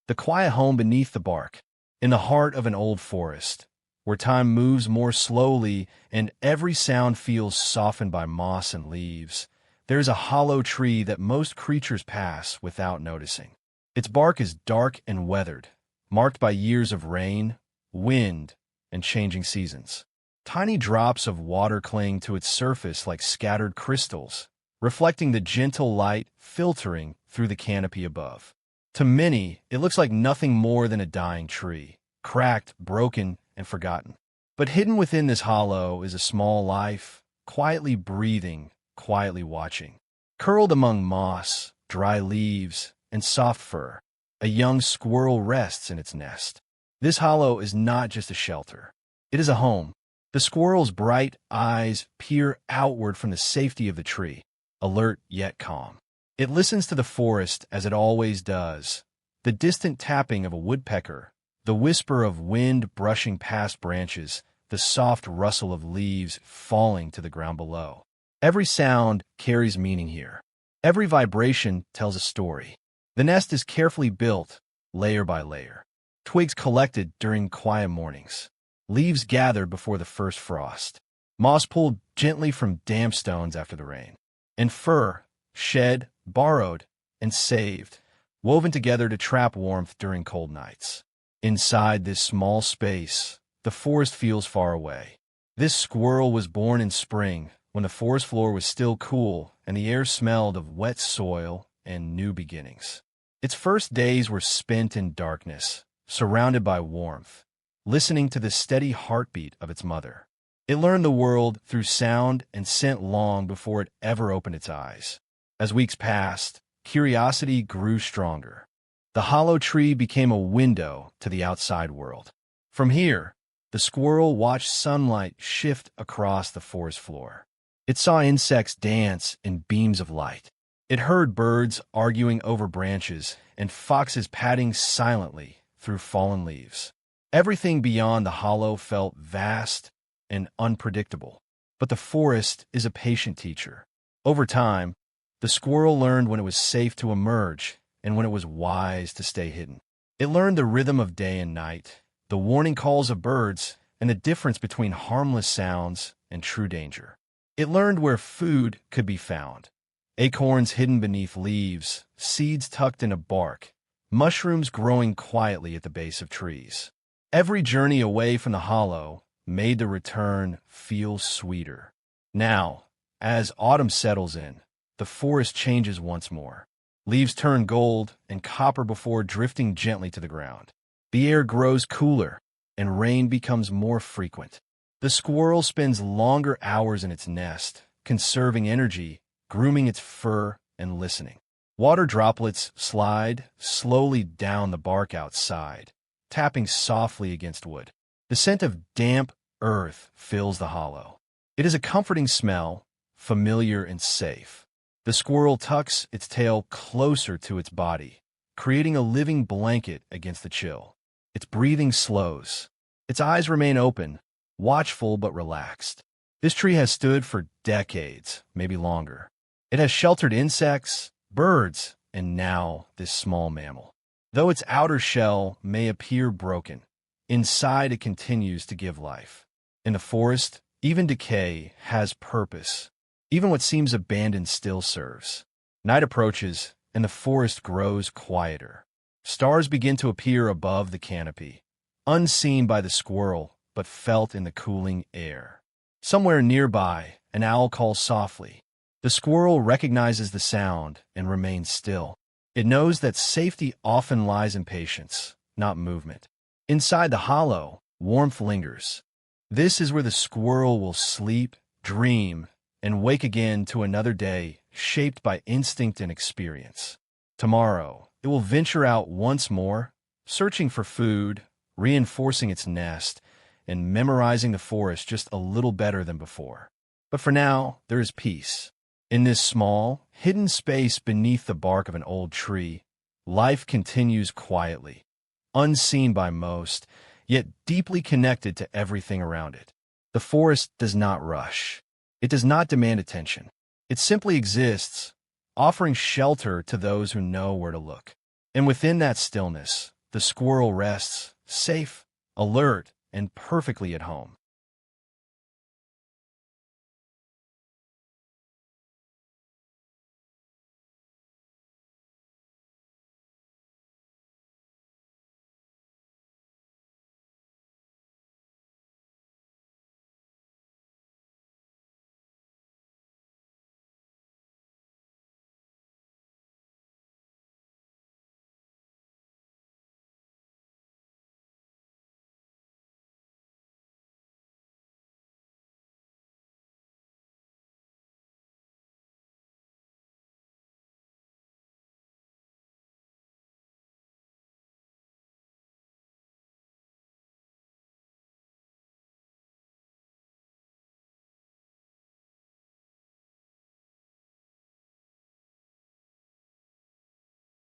the quiet home beneath the bark, in the heart of an old forest, where time moves more slowly and every sound feels softened by moss and leaves. There's a hollow tree that most creatures pass without noticing. Its bark is dark and weathered, marked by years of rain, wind, and changing seasons. Tiny drops of water cling to its surface like scattered crystals, reflecting the gentle light filtering through the canopy above. To many, it looks like nothing more than a dying tree, cracked, broken, and forgotten. But hidden within this hollow is a small life, quietly breathing, quietly watching. Curled among moss, dry leaves, and soft fur, a young squirrel rests in its nest. This hollow is not just a shelter. It is a home. The squirrel's bright eyes peer outward from the safety of the tree, alert yet calm. It listens to the forest as it always does, the distant tapping of a woodpecker, the whisper of wind brushing past branches, the soft rustle of leaves falling to the ground below. Every sound carries meaning here. Every vibration tells a story. The nest is carefully built, layer by layer. Twigs collected during quiet mornings. Leaves gathered before the first frost. Moss pulled gently from damp stones after the rain. And fur, shed, borrowed, and saved, woven together to trap warmth during cold nights. Inside this small space, the forest feels far away. This squirrel was born in spring, when the forest floor was still cool and the air smelled of wet soil and new beginnings. Its first days were spent in darkness, surrounded by warmth, listening to the steady heartbeat of its mother. It learned the world through sound and scent long before it ever opened its eyes. As weeks passed, curiosity grew stronger. The hollow tree became a window to the outside world. From here, the squirrel watched sunlight shift across the forest floor. It saw insects dance in beams of light. It heard birds arguing over branches and foxes padding silently through fallen leaves. Everything beyond the hollow felt vast and unpredictable. But the forest is a patient teacher. Over time, the squirrel learned when it was safe to emerge and when it was wise to stay hidden. It learned the rhythm of day and night, the warning calls of birds, and the difference between harmless sounds and true danger. It learned where food could be found. Acorns hidden beneath leaves, seeds tucked in a bark, mushrooms growing quietly at the base of trees. Every journey away from the hollow made the return feel sweeter. Now, as autumn settles in, the forest changes once more. Leaves turn gold and copper before drifting gently to the ground. The air grows cooler, and rain becomes more frequent. The squirrel spends longer hours in its nest, conserving energy, grooming its fur, and listening. Water droplets slide slowly down the bark outside, tapping softly against wood. The scent of damp earth fills the hollow. It is a comforting smell, familiar and safe. The squirrel tucks its tail closer to its body, creating a living blanket against the chill. Its breathing slows. Its eyes remain open, watchful but relaxed. This tree has stood for decades, maybe longer. It has sheltered insects, birds, and now this small mammal. Though its outer shell may appear broken, inside it continues to give life. In the forest, even decay has purpose. Even what seems abandoned still serves. Night approaches, and the forest grows quieter. Stars begin to appear above the canopy, unseen by the squirrel, but felt in the cooling air. Somewhere nearby, an owl calls softly. The squirrel recognizes the sound and remains still. It knows that safety often lies in patience, not movement. Inside the hollow, warmth lingers. This is where the squirrel will sleep, dream, and wake again to another day shaped by instinct and experience. Tomorrow, it will venture out once more, searching for food, reinforcing its nest, and memorizing the forest just a little better than before. But for now, there is peace. In this small, hidden space beneath the bark of an old tree, life continues quietly, unseen by most, yet deeply connected to everything around it. The forest does not rush. It does not demand attention. It simply exists, offering shelter to those who know where to look. And within that stillness, the squirrel rests, safe, alert, and perfectly at home.